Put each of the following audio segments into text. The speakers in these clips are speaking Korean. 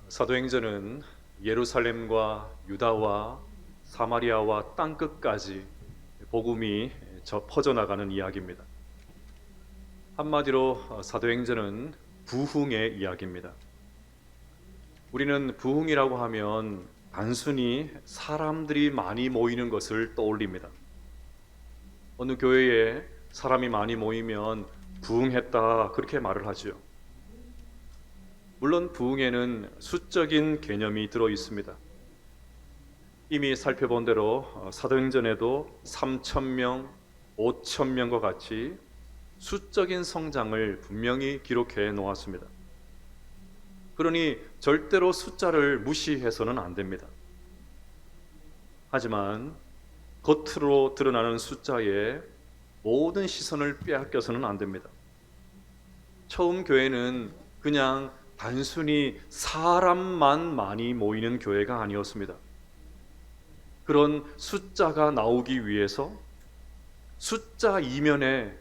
사도행전은 예루살렘과 유다와 사마리아와 땅끝까지 복음이 퍼져나가는 이야기입니다. 한마디로 사도행전은 부흥의 이야기입니다. 우리는 부흥이라고 하면 단순히 사람들이 많이 모이는 것을 떠올립니다. 어느 교회에 사람이 많이 모이면 부흥했다 그렇게 말을 하죠. 물론 부흥에는 수적인 개념이 들어 있습니다. 이미 살펴본 대로 사도행전에도 3,000명, 5,000명과 같이 수적인 성장을 분명히 기록해 놓았습니다. 그러니 절대로 숫자를 무시해서는 안 됩니다. 하지만 겉으로 드러나는 숫자에 모든 시선을 빼앗겨서는 안 됩니다. 처음 교회는 그냥 단순히 사람만 많이 모이는 교회가 아니었습니다. 그런 숫자가 나오기 위해서 숫자 이면에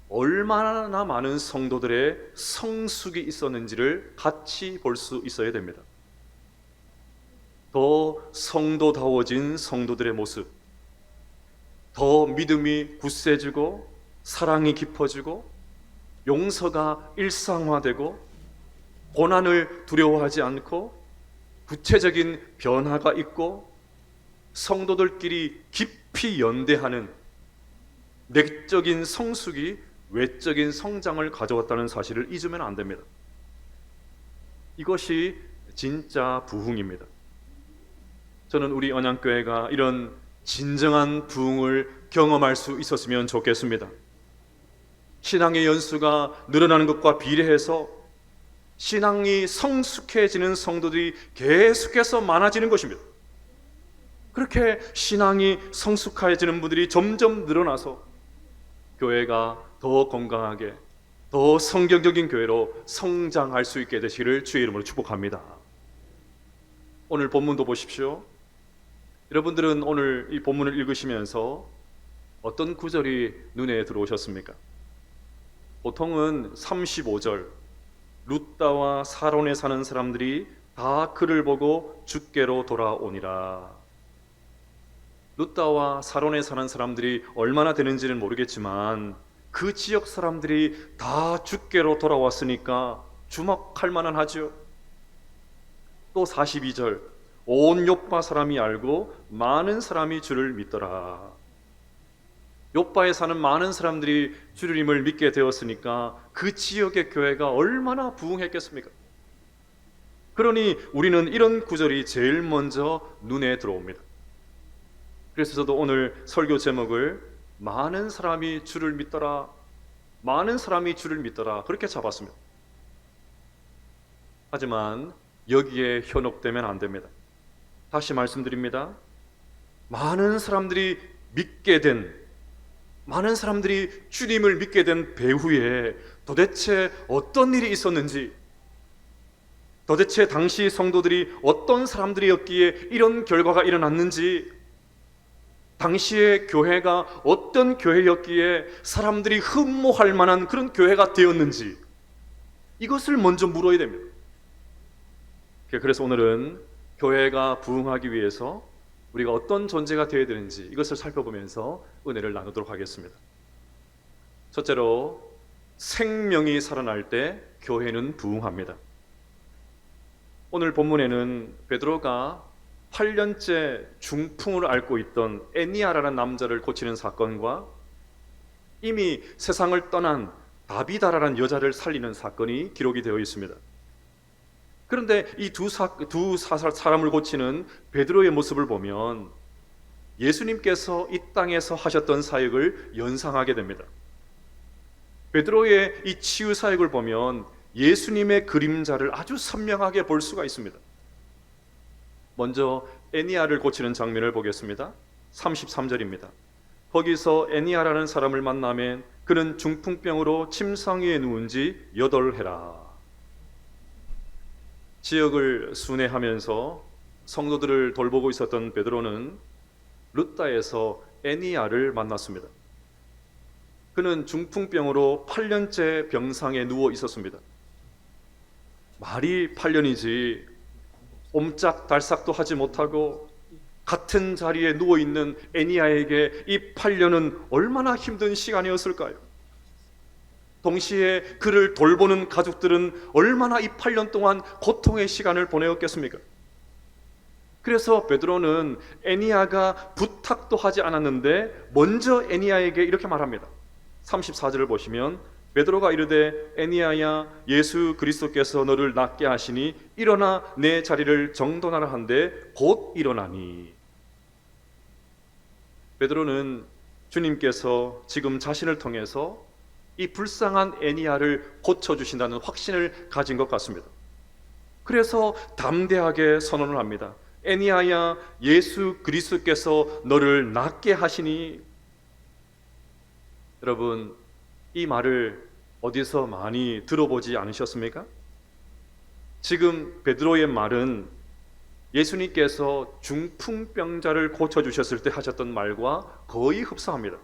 얼마나 많은 성도들의 성숙이 있었는지를 같이 볼 수 있어야 됩니다. 더 성도다워진 성도들의 모습, 더 믿음이 굳세지고 사랑이 깊어지고 용서가 일상화되고 고난을 두려워하지 않고 구체적인 변화가 있고 성도들끼리 깊이 연대하는 내적인 성숙이 외적인 성장을 가져왔다는 사실을 잊으면 안 됩니다. 이것이 진짜 부흥입니다. 저는 우리 언양교회가 이런 진정한 부흥을 경험할 수 있었으면 좋겠습니다. 신앙의 연수가 늘어나는 것과 비례해서 신앙이 성숙해지는 성도들이 계속해서 많아지는 것입니다. 그렇게 신앙이 성숙해지는 분들이 점점 늘어나서 교회가 더 건강하게, 더 성경적인 교회로 성장할 수 있게 되시기를 주의 이름으로 축복합니다. 오늘 본문도 보십시오. 여러분들은 오늘 이 본문을 읽으시면서 어떤 구절이 눈에 들어오셨습니까? 보통은 35절, 룻다와 사론에 사는 사람들이 다 그를 보고 주께로 돌아오니라. 룻다와 사론에 사는 사람들이 얼마나 되는지는 모르겠지만 그 지역 사람들이 다 주께로 돌아왔으니까 주목할 만은 하죠. 또 42절, 온 욥바 사람이 알고 많은 사람이 주를 믿더라. 욥바에 사는 많은 사람들이 주님을 믿게 되었으니까 그 지역의 교회가 얼마나 부흥했겠습니까? 그러니 우리는 이런 구절이 제일 먼저 눈에 들어옵니다. 그래서 저도 오늘 설교 제목을 많은 사람이 주를 믿더라, 많은 사람이 주를 믿더라 그렇게 잡았습니다. 하지만 여기에 현혹되면 안 됩니다. 다시 말씀드립니다. 많은 사람들이 믿게 된, 많은 사람들이 주님을 믿게 된 배후에 도대체 어떤 일이 있었는지, 도대체 당시 성도들이 어떤 사람들이었기에 이런 결과가 일어났는지, 당시의 교회가 어떤 교회였기에 사람들이 흠모할 만한 그런 교회가 되었는지 이것을 먼저 물어야 됩니다. 그래서 오늘은 교회가 부흥하기 위해서 우리가 어떤 존재가 되어야 되는지 이것을 살펴보면서 은혜를 나누도록 하겠습니다. 첫째로, 생명이 살아날 때 교회는 부흥합니다. 오늘 본문에는 베드로가 8년째 중풍을 앓고 있던 에니아라는 남자를 고치는 사건과 이미 세상을 떠난 다비다라는 여자를 살리는 사건이 기록이 되어 있습니다. 그런데 이 두 사람을 고치는 베드로의 모습을 보면 예수님께서 이 땅에서 하셨던 사역을 연상하게 됩니다. 베드로의 이 치유 사역을 보면 예수님의 그림자를 아주 선명하게 볼 수가 있습니다. 먼저 에니아를 고치는 장면을 보겠습니다. 33절입니다. 거기서 에니아라는 사람을 만나면 그는 중풍병으로 침상위에 누운 지 8해라. 지역을 순회하면서 성도들을 돌보고 있었던 베드로는 룻다에서 에니아를 만났습니다. 그는 중풍병으로 8년째 병상에 누워 있었습니다. 말이 8년이지 옴짝달싹도 하지 못하고 같은 자리에 누워있는 애니야에게 이 8년은 얼마나 힘든 시간이었을까요? 동시에 그를 돌보는 가족들은 얼마나 이 8년 동안 고통의 시간을 보내었겠습니까? 그래서 베드로는 애니야가 부탁도 하지 않았는데 먼저 애니야에게 이렇게 말합니다. 34절을 보시면 베드로가 이르되 애니야야 예수 그리스도께서 너를 낫게 하시니 일어나 내 자리를 정돈하라 한데 곧 일어나니. 베드로는 주님께서 지금 자신을 통해서 이 불쌍한 애니야를 고쳐주신다는 확신을 가진 것 같습니다. 그래서 담대하게 선언을 합니다. 애니야야 예수 그리스도께서 너를 낫게 하시니. 여러분, 이 말을 어디서 많이 들어보지 않으셨습니까? 지금 베드로의 말은 예수님께서 중풍병자를 고쳐주셨을 때 하셨던 말과 거의 흡사합니다.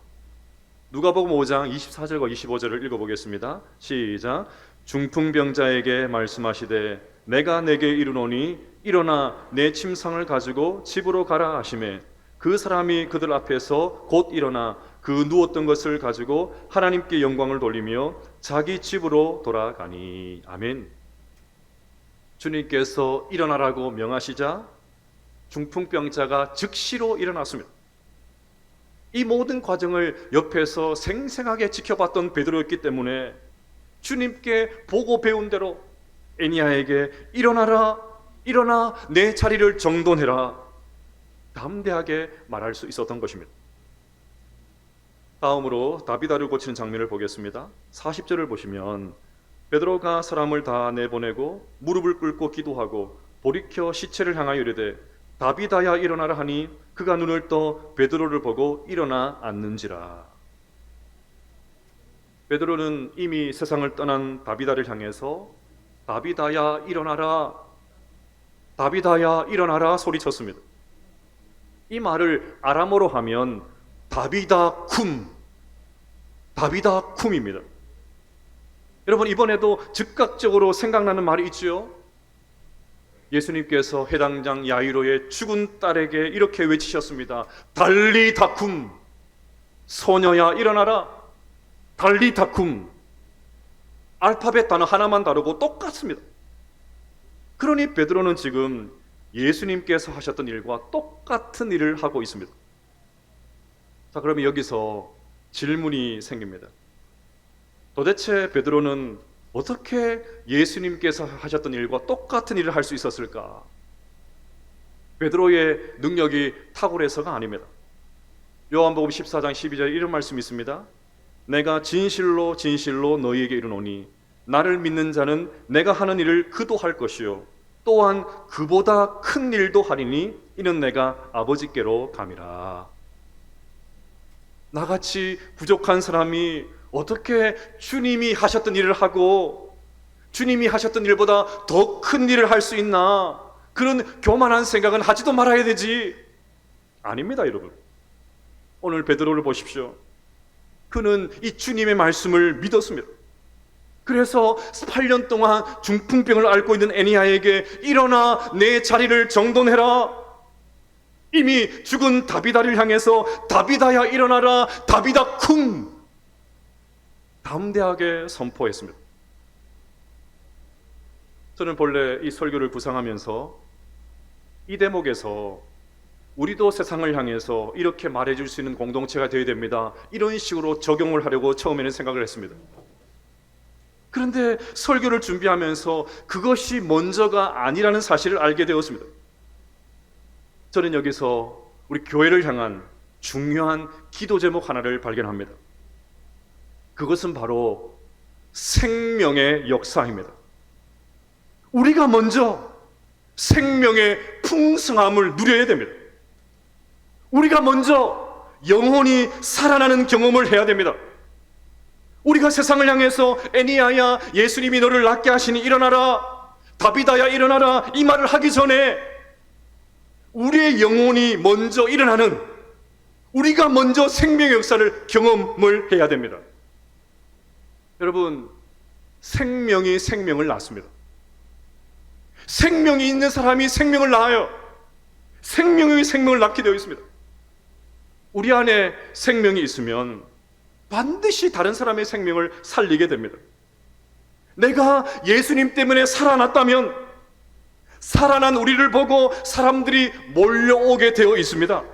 누가복음 5장 24절과 25절을 읽어보겠습니다. 시작. 중풍병자에게 말씀하시되 내가 내게 이르노니 일어나 내 침상을 가지고 집으로 가라 하시매 그 사람이 그들 앞에서 곧 일어나 그 누웠던 것을 가지고 하나님께 영광을 돌리며 자기 집으로 돌아가니. 아멘. 주님께서 일어나라고 명하시자 중풍병자가 즉시로 일어났습니다. 이 모든 과정을 옆에서 생생하게 지켜봤던 베드로였기 때문에 주님께 보고 배운 대로 애니야에게 일어나라, 일어나 내 자리를 정돈해라 담대하게 말할 수 있었던 것입니다. 다음으로 다비다를 고치는 장면을 보겠습니다. 40절을 보시면 베드로가 사람을 다 내보내고 무릎을 꿇고 기도하고 돌이켜 시체를 향하여 이르되 다비다야 일어나라 하니 그가 눈을 떠 베드로를 보고 일어나 앉는지라. 베드로는 이미 세상을 떠난 다비다를 향해서 다비다야 일어나라, 다비다야 일어나라 소리쳤습니다. 이 말을 아람어로 하면 다비다쿰, 다비다쿰입니다. 여러분, 이번에도 즉각적으로 생각나는 말이 있죠. 예수님께서 해당장 야이로의 죽은 딸에게 이렇게 외치셨습니다. 달리다쿰, 소녀야 일어나라. 달리다쿰. 알파벳 단어 하나만 다르고 똑같습니다. 그러니 베드로는 지금 예수님께서 하셨던 일과 똑같은 일을 하고 있습니다. 자, 그러면 여기서 질문이 생깁니다. 도대체 베드로는 어떻게 예수님께서 하셨던 일과 똑같은 일을 할 수 있었을까? 베드로의 능력이 탁월해서가 아닙니다. 요한복음 14장 12절 이런 말씀이 있습니다. 내가 진실로 진실로 너희에게 이르노니 나를 믿는 자는 내가 하는 일을 그도 할 것이요 또한 그보다 큰 일도 하리니 이는 내가 아버지께로 감이라. 나같이 부족한 사람이 어떻게 주님이 하셨던 일을 하고 주님이 하셨던 일보다 더 큰 일을 할 수 있나? 그런 교만한 생각은 하지도 말아야 되지. 아닙니다, 여러분. 오늘 베드로를 보십시오. 그는 이 주님의 말씀을 믿었습니다. 그래서 8년 동안 중풍병을 앓고 있는 애니야에게 일어나 내 자리를 정돈해라. 이미 죽은 다비다를 향해서 다비다야 일어나라, 다비다쿰 담대하게 선포했습니다. 저는 본래 이 설교를 구상하면서 이 대목에서 우리도 세상을 향해서 이렇게 말해줄 수 있는 공동체가 되어야 됩니다, 이런 식으로 적용을 하려고 처음에는 생각을 했습니다. 그런데 설교를 준비하면서 그것이 먼저가 아니라는 사실을 알게 되었습니다. 저는 여기서 우리 교회를 향한 중요한 기도 제목 하나를 발견합니다. 그것은 바로 생명의 역사입니다. 우리가 먼저 생명의 풍성함을 누려야 됩니다. 우리가 먼저 영혼이 살아나는 경험을 해야 됩니다. 우리가 세상을 향해서 애니야야 예수님이 너를 낫게 하시니 일어나라, 다비다야 일어나라 이 말을 하기 전에 우리의 영혼이 먼저 일어나는, 우리가 먼저 생명의 역사를 경험을 해야 됩니다. 여러분, 생명이 생명을 낳습니다. 생명이 있는 사람이 생명을 낳아요. 생명이 생명을 낳게 되어 있습니다. 우리 안에 생명이 있으면 반드시 다른 사람의 생명을 살리게 됩니다. 내가 예수님 때문에 살아났다면 살아난 우리를 보고 사람들이 몰려오게 되어 있습니다.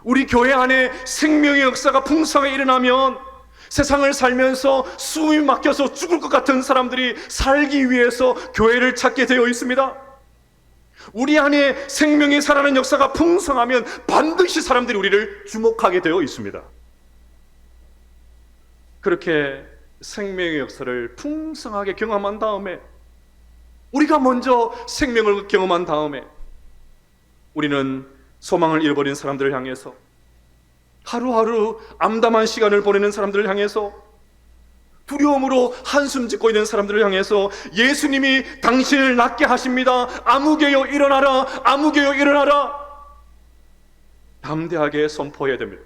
우리 교회 안에 생명의 역사가 풍성하게 일어나면 세상을 살면서 숨이 막혀서 죽을 것 같은 사람들이 살기 위해서 교회를 찾게 되어 있습니다. 우리 안에 생명이 살아나는 역사가 풍성하면 반드시 사람들이 우리를 주목하게 되어 있습니다. 그렇게 생명의 역사를 풍성하게 경험한 다음에, 우리가 먼저 생명을 경험한 다음에 우리는 소망을 잃어버린 사람들을 향해서, 하루하루 암담한 시간을 보내는 사람들을 향해서, 두려움으로 한숨 짓고 있는 사람들을 향해서 예수님이 당신을 낫게 하십니다. 아무개여 일어나라, 아무개여 일어나라, 담대하게 선포해야 됩니다.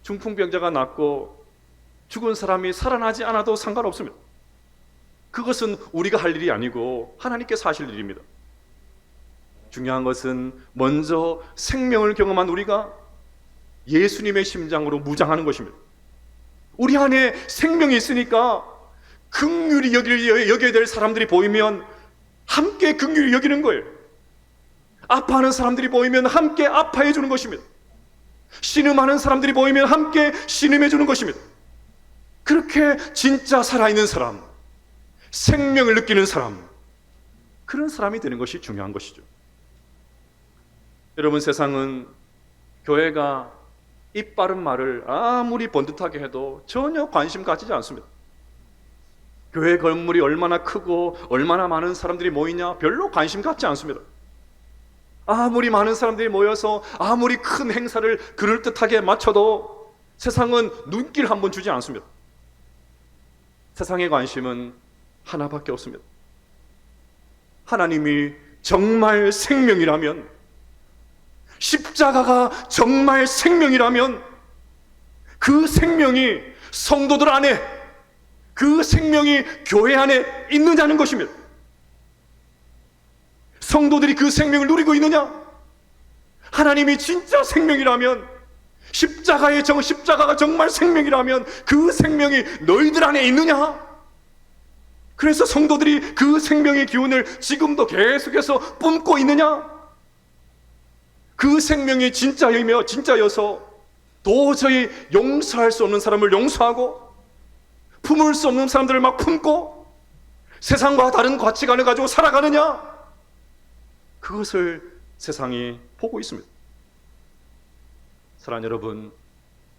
중풍병자가 낫고 죽은 사람이 살아나지 않아도 상관없습니다. 그것은 우리가 할 일이 아니고 하나님께서 하실 일입니다. 중요한 것은 먼저 생명을 경험한 우리가 예수님의 심장으로 무장하는 것입니다. 우리 안에 생명이 있으니까 긍휼히 여겨야 될 사람들이 보이면 함께 긍휼히 여기는 거예요. 아파하는 사람들이 보이면 함께 아파해 주는 것입니다. 신음하는 사람들이 보이면 함께 신음해 주는 것입니다. 그렇게 진짜 살아있는 사람, 생명을 느끼는 사람, 그런 사람이 되는 것이 중요한 것이죠. 여러분, 세상은 교회가 입 바른 말을 아무리 번듯하게 해도 전혀 관심 가지지 않습니다. 교회 건물이 얼마나 크고 얼마나 많은 사람들이 모이냐 별로 관심 갖지 않습니다. 아무리 많은 사람들이 모여서 아무리 큰 행사를 그럴듯하게 마쳐도 세상은 눈길 한번 주지 않습니다. 세상의 관심은 하나밖에 없습니다. 하나님이 정말 생명이라면, 십자가가 정말 생명이라면 그 생명이 성도들 안에, 그 생명이 교회 안에 있느냐는 것입니다. 성도들이 그 생명을 누리고 있느냐? 하나님이 진짜 생명이라면, 십자가가 정말 생명이라면 그 생명이 너희들 안에 있느냐? 그래서 성도들이 그 생명의 기운을 지금도 계속해서 뿜고 있느냐? 그 생명이 진짜여서 도저히 용서할 수 없는 사람을 용서하고 품을 수 없는 사람들을 막 품고 세상과 다른 가치관을 가지고 살아가느냐? 그것을 세상이 보고 있습니다. 사랑하는 여러분,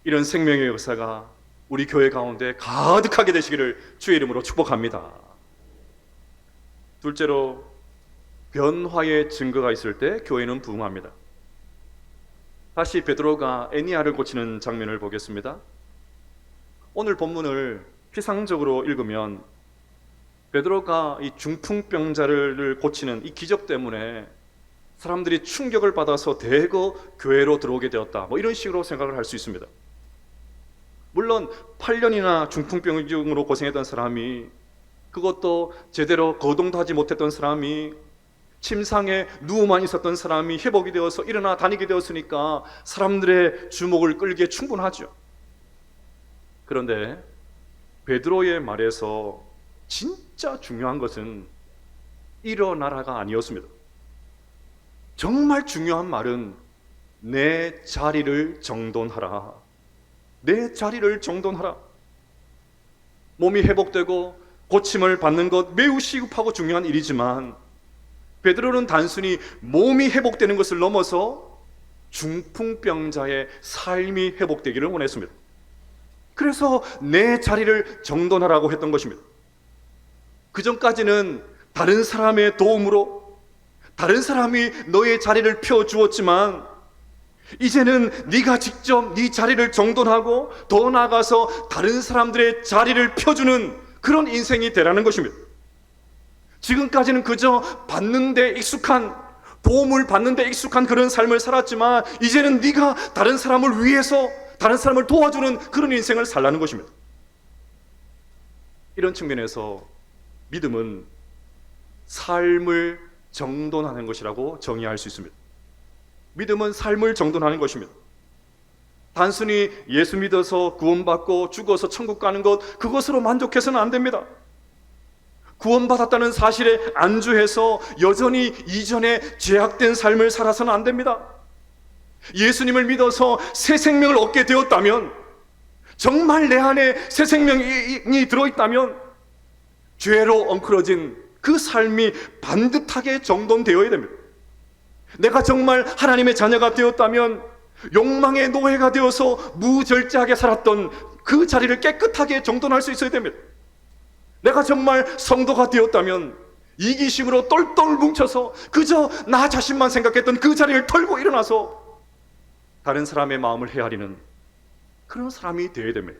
이런 생명의 역사가 우리 교회 가운데 가득하게 되시기를 주의 이름으로 축복합니다. 둘째로, 변화의 증거가 있을 때 교회는 부흥합니다. 다시 베드로가 에니야를 고치는 장면을 보겠습니다. 오늘 본문을 피상적으로 읽으면 베드로가 이 중풍병자를 고치는 이 기적 때문에 사람들이 충격을 받아서 대거 교회로 들어오게 되었다, 이런 식으로 생각을 할 수 있습니다. 물론 8년이나 중풍병으로 고생했던 사람이, 그것도 제대로 거동도 하지 못했던 사람이, 침상에 누워만 있었던 사람이 회복이 되어서 일어나 다니게 되었으니까 사람들의 주목을 끌기에 충분하죠. 그런데 베드로의 말에서 진짜 중요한 것은 일어나라가 아니었습니다. 정말 중요한 말은 내 자리를 정돈하라. 내 자리를 정돈하라. 몸이 회복되고 고침을 받는 것 매우 시급하고 중요한 일이지만 베드로는 단순히 몸이 회복되는 것을 넘어서 중풍병자의 삶이 회복되기를 원했습니다. 그래서 내 자리를 정돈하라고 했던 것입니다. 그 전까지는 다른 사람의 도움으로 다른 사람이 너의 자리를 펴주었지만 이제는 네가 직접 네 자리를 정돈하고 더 나아가서 다른 사람들의 자리를 펴주는 그런 인생이 되라는 것입니다. 지금까지는 그저 도움을 받는 데 익숙한 그런 삶을 살았지만 이제는 네가 다른 사람을 위해서 다른 사람을 도와주는 그런 인생을 살라는 것입니다. 이런 측면에서 믿음은 삶을 정돈하는 것이라고 정의할 수 있습니다. 믿음은 삶을 정돈하는 것입니다. 단순히 예수 믿어서 구원받고 죽어서 천국 가는 것, 그것으로 만족해서는 안 됩니다. 구원받았다는 사실에 안주해서 여전히 이전에 죄악된 삶을 살아서는 안 됩니다. 예수님을 믿어서 새 생명을 얻게 되었다면, 정말 내 안에 새 생명이 들어있다면 죄로 엉클어진 그 삶이 반듯하게 정돈되어야 됩니다. 내가 정말 하나님의 자녀가 되었다면 욕망의 노예가 되어서 무절제하게 살았던 그 자리를 깨끗하게 정돈할 수 있어야 됩니다. 내가 정말 성도가 되었다면 이기심으로 똘똘 뭉쳐서 그저 나 자신만 생각했던 그 자리를 털고 일어나서 다른 사람의 마음을 헤아리는 그런 사람이 되어야 됩니다.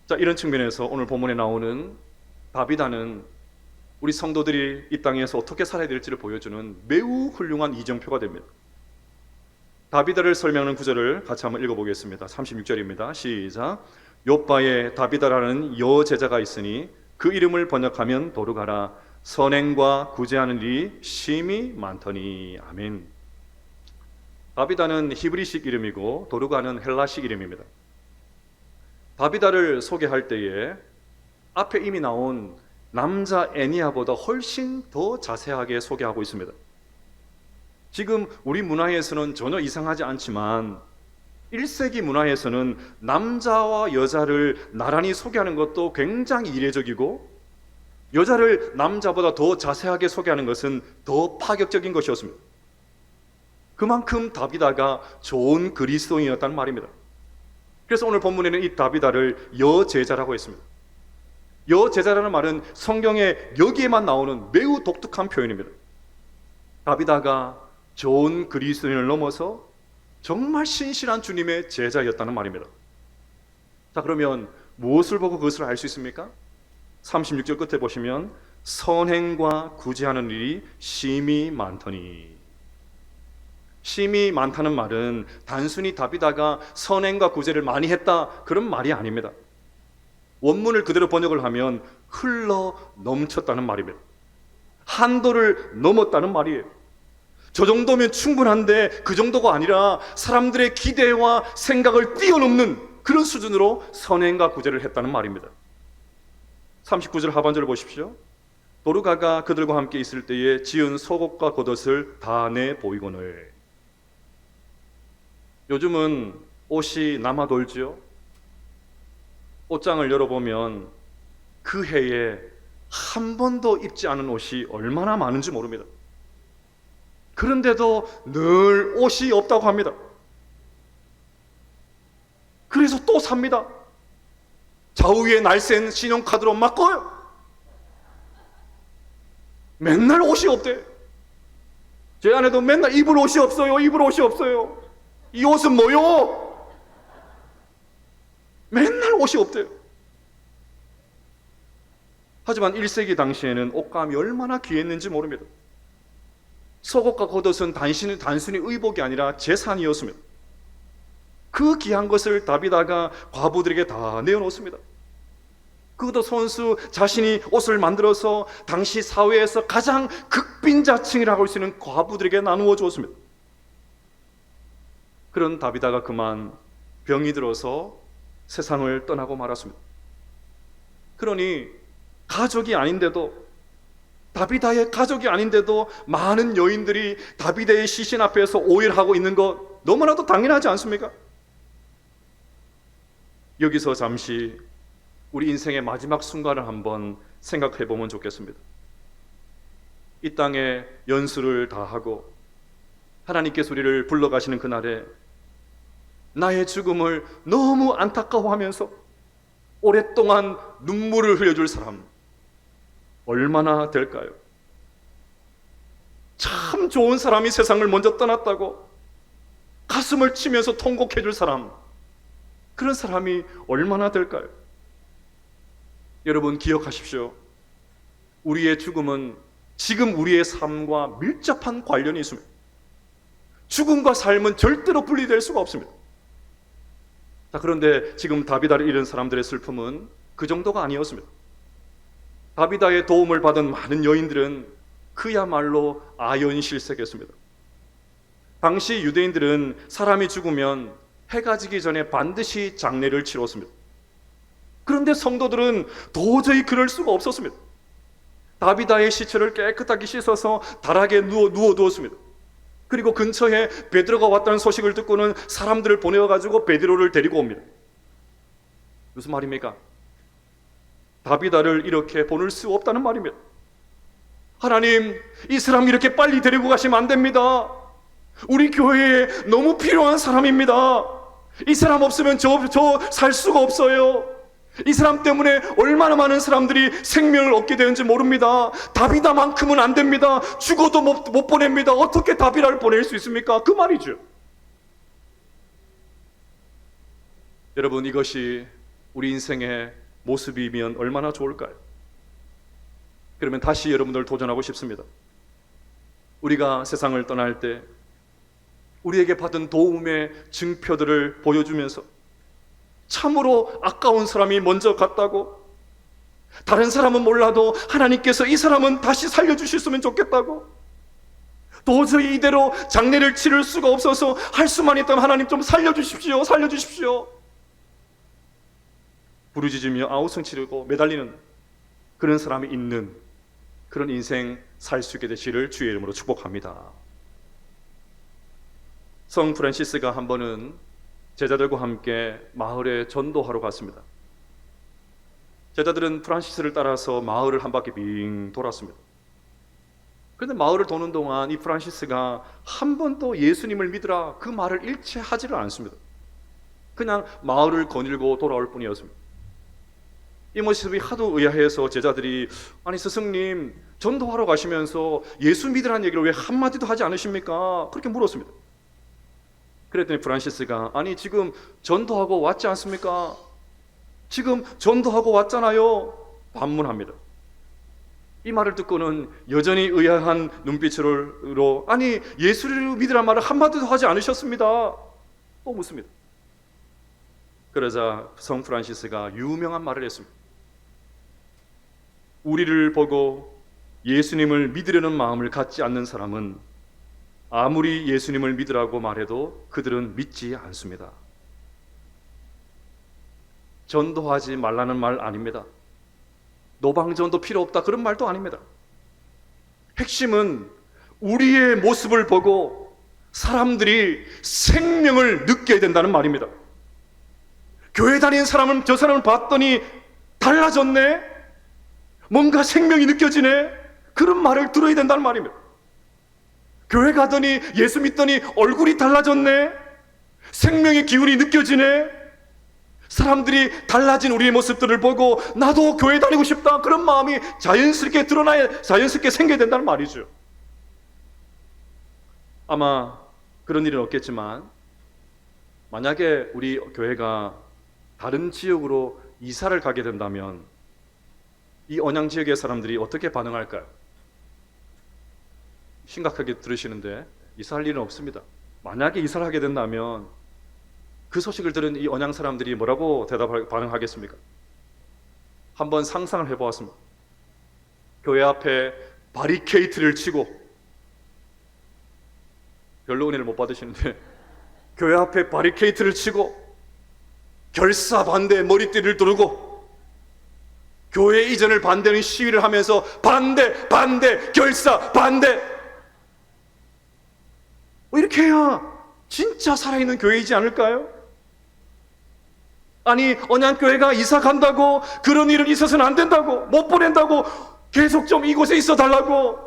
자, 이런 측면에서 오늘 본문에 나오는 다비다는 우리 성도들이 이 땅에서 어떻게 살아야 될지를 보여주는 매우 훌륭한 이정표가 됩니다. 다비다를 설명하는 구절을 같이 한번 읽어보겠습니다. 36절입니다. 시작. 욥바에 다비다라는 여제자가 있으니 그 이름을 번역하면 도르가라. 선행과 구제하는 일이 심히 많더니. 아멘. 다비다는 히브리식 이름이고 도르가는 헬라식 이름입니다. 다비다를 소개할 때에 앞에 이미 나온 남자 애니아보다 훨씬 더 자세하게 소개하고 있습니다. 지금 우리 문화에서는 전혀 이상하지 않지만 1세기 문화에서는 남자와 여자를 나란히 소개하는 것도 굉장히 이례적이고, 여자를 남자보다 더 자세하게 소개하는 것은 더 파격적인 것이었습니다. 그만큼 다비다가 좋은 그리스도인이었다는 말입니다. 그래서 오늘 본문에는 이 다비다를 여제자라고 했습니다. 여제자라는 말은 성경에 여기에만 나오는 매우 독특한 표현입니다. 다비다가 좋은 그리스도인을 넘어서 정말 신실한 주님의 제자였다는 말입니다. 자, 그러면 무엇을 보고 그것을 알 수 있습니까? 36절 끝에 보시면 선행과 구제하는 일이 심히 많더니. 심히 많다는 말은 단순히 다비다가 선행과 구제를 많이 했다, 그런 말이 아닙니다. 원문을 그대로 번역을 하면 흘러 넘쳤다는 말입니다. 한도를 넘었다는 말이에요. 저 정도면 충분한데 그 정도가 아니라 사람들의 기대와 생각을 뛰어넘는 그런 수준으로 선행과 구제를 했다는 말입니다. 39절 하반절을 보십시오. 도르가가 그들과 함께 있을 때에 지은 속옷과 겉옷을 다 내 보이거늘. 요즘은 옷이 남아돌지요. 옷장을 열어보면 그 해에 한 번도 입지 않은 옷이 얼마나 많은지 모릅니다. 그런데도 늘 옷이 없다고 합니다. 그래서 또 삽니다. 좌우에 날쌘 신용카드로 바꿔요. 맨날 옷이 없대. 제 아내도 맨날 입을 옷이 없어요. 입을 옷이 없어요. 이 옷은 뭐요? 맨날 옷이 없대요. 하지만 1세기 당시에는 옷감이 얼마나 귀했는지 모릅니다. 속옷과 겉옷은 단순히 의복이 아니라 재산이었습니다. 그 귀한 것을 다비다가 과부들에게 다 내어놓습니다. 그것도 손수 자신이 옷을 만들어서 당시 사회에서 가장 극빈자층이라고 할 수 있는 과부들에게 나누어 주었습니다. 그런 다비다가 그만 병이 들어서 세상을 떠나고 말았습니다. 그러니 가족이 아닌데도, 다비다의 가족이 아닌데도 많은 여인들이 다비다의 시신 앞에서 오해를 하고 있는 것 너무나도 당연하지 않습니까? 여기서 잠시 우리 인생의 마지막 순간을 한번 생각해 보면 좋겠습니다. 이 땅에 연수를 다하고 하나님께서 우리를 불러가시는 그날에 나의 죽음을 너무 안타까워하면서 오랫동안 눈물을 흘려줄 사람 얼마나 될까요? 참 좋은 사람이 세상을 먼저 떠났다고 가슴을 치면서 통곡해 줄 사람, 그런 사람이 얼마나 될까요? 여러분 기억하십시오. 우리의 죽음은 지금 우리의 삶과 밀접한 관련이 있습니다. 죽음과 삶은 절대로 분리될 수가 없습니다. 자, 그런데 지금 다비다를 잃은 사람들의 슬픔은 그 정도가 아니었습니다. 다비다의 도움을 받은 많은 여인들은 그야말로 아연실색이었습니다. 당시 유대인들은 사람이 죽으면 해가 지기 전에 반드시 장례를 치렀습니다. 그런데 성도들은 도저히 그럴 수가 없었습니다. 다비다의 시체를 깨끗하게 씻어서 다락에 누워두었습니다. 그리고 근처에 베드로가 왔다는 소식을 듣고는 사람들을 보내어가지고 베드로를 데리고 옵니다. 무슨 말입니까? 다비다를 이렇게 보낼 수 없다는 말입니다. 하나님, 이 사람 이렇게 빨리 데리고 가시면 안 됩니다. 우리 교회에 너무 필요한 사람입니다. 이 사람 없으면 저 살 수가 없어요. 이 사람 때문에 얼마나 많은 사람들이 생명을 얻게 되는지 모릅니다. 다비다만큼은 안 됩니다. 죽어도 못 보냅니다. 어떻게 다비다를 보낼 수 있습니까? 그 말이죠. 여러분, 이것이 우리 인생의 모습이면 얼마나 좋을까요? 그러면 다시 여러분들 도전하고 싶습니다. 우리가 세상을 떠날 때 우리에게 받은 도움의 증표들을 보여주면서 참으로 아까운 사람이 먼저 갔다고, 다른 사람은 몰라도 하나님께서 이 사람은 다시 살려주셨으면 좋겠다고, 도저히 이대로 장례를 치를 수가 없어서 할 수만 있다면 하나님 좀 살려주십시오, 살려주십시오, 부르짖으며 아우성 치르고 매달리는 그런 사람이 있는 그런 인생 살 수 있게 되시기를 주의 이름으로 축복합니다. 성 프란시스가 한 번은 제자들과 함께 마을에 전도하러 갔습니다. 제자들은 프란시스를 따라서 마을을 한 바퀴 빙 돌았습니다. 그런데 마을을 도는 동안 이 프란시스가 한 번도 예수님을 믿으라 그 말을 일체 하지를 않습니다. 그냥 마을을 거닐고 돌아올 뿐이었습니다. 이 모습이 하도 의아해서 제자들이, 아니 스승님, 전도하러 가시면서 예수 믿으라는 얘기를 왜 한마디도 하지 않으십니까? 그렇게 물었습니다. 그랬더니 프란시스가, 아니 지금 전도하고 왔지 않습니까? 지금 전도하고 왔잖아요, 반문합니다. 이 말을 듣고는 여전히 의아한 눈빛으로, 아니 예수를 믿으라는 말을 한마디도 하지 않으셨습니다, 또 묻습니다. 그러자 성 프란시스가 유명한 말을 했습니다. 우리를 보고 예수님을 믿으려는 마음을 갖지 않는 사람은 아무리 예수님을 믿으라고 말해도 그들은 믿지 않습니다. 전도하지 말라는 말 아닙니다. 노방전도 필요 없다 그런 말도 아닙니다. 핵심은 우리의 모습을 보고 사람들이 생명을 느껴야 된다는 말입니다. 교회 다니는 사람은 저 사람을 봤더니 달라졌네, 뭔가 생명이 느껴지네, 그런 말을 들어야 된다는 말입니다. 교회 가더니 예수 믿더니 얼굴이 달라졌네, 생명의 기운이 느껴지네, 사람들이 달라진 우리의 모습들을 보고 나도 교회 다니고 싶다 그런 마음이 자연스럽게 드러나야, 자연스럽게 생겨야 된다는 말이죠. 아마 그런 일은 없겠지만 만약에 우리 교회가 다른 지역으로 이사를 가게 된다면 이 언양 지역의 사람들이 어떻게 반응할까요? 심각하게 들으시는데 이사할 일은 없습니다. 만약에 이사를 하게 된다면 그 소식을 들은 이 언양 사람들이 뭐라고 반응하겠습니까? 한번 상상을 해보았습니다. 교회 앞에 바리케이트를 치고, 별로 은혜를 못 받으시는데 교회 앞에 바리케이트를 치고 결사 반대 머리띠를 두르고 교회 이전을 반대하는 시위를 하면서 반대, 반대, 결사, 반대, 이렇게 해야 진짜 살아있는 교회이지 않을까요? 아니 언양교회가 이사 간다고 그런 일은 있어서는 안 된다고, 못 보낸다고, 계속 좀 이곳에 있어 달라고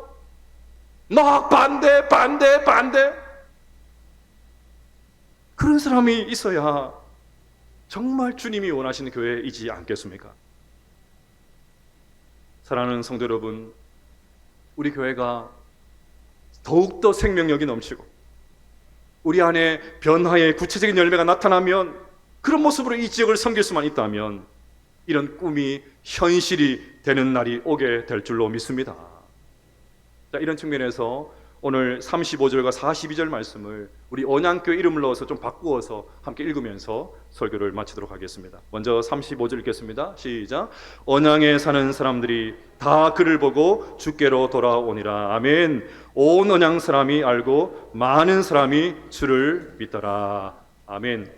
막 반대, 반대, 반대, 그런 사람이 있어야 정말 주님이 원하시는 교회이지 않겠습니까? 사랑하는 성도 여러분, 우리 교회가 더욱더 생명력이 넘치고 우리 안에 변화의 구체적인 열매가 나타나면, 그런 모습으로 이 지역을 섬길 수만 있다면 이런 꿈이 현실이 되는 날이 오게 될 줄로 믿습니다. 자, 이런 측면에서 오늘 35절과 42절 말씀을 우리 언양교회 이름을 넣어서 좀 바꾸어서 함께 읽으면서 설교를 마치도록 하겠습니다. 먼저 35절 읽겠습니다. 시작. 언양에 사는 사람들이 다 그를 보고 주께로 돌아오니라. 아멘. 온 언양 사람이 알고 많은 사람이 주를 믿더라. 아멘.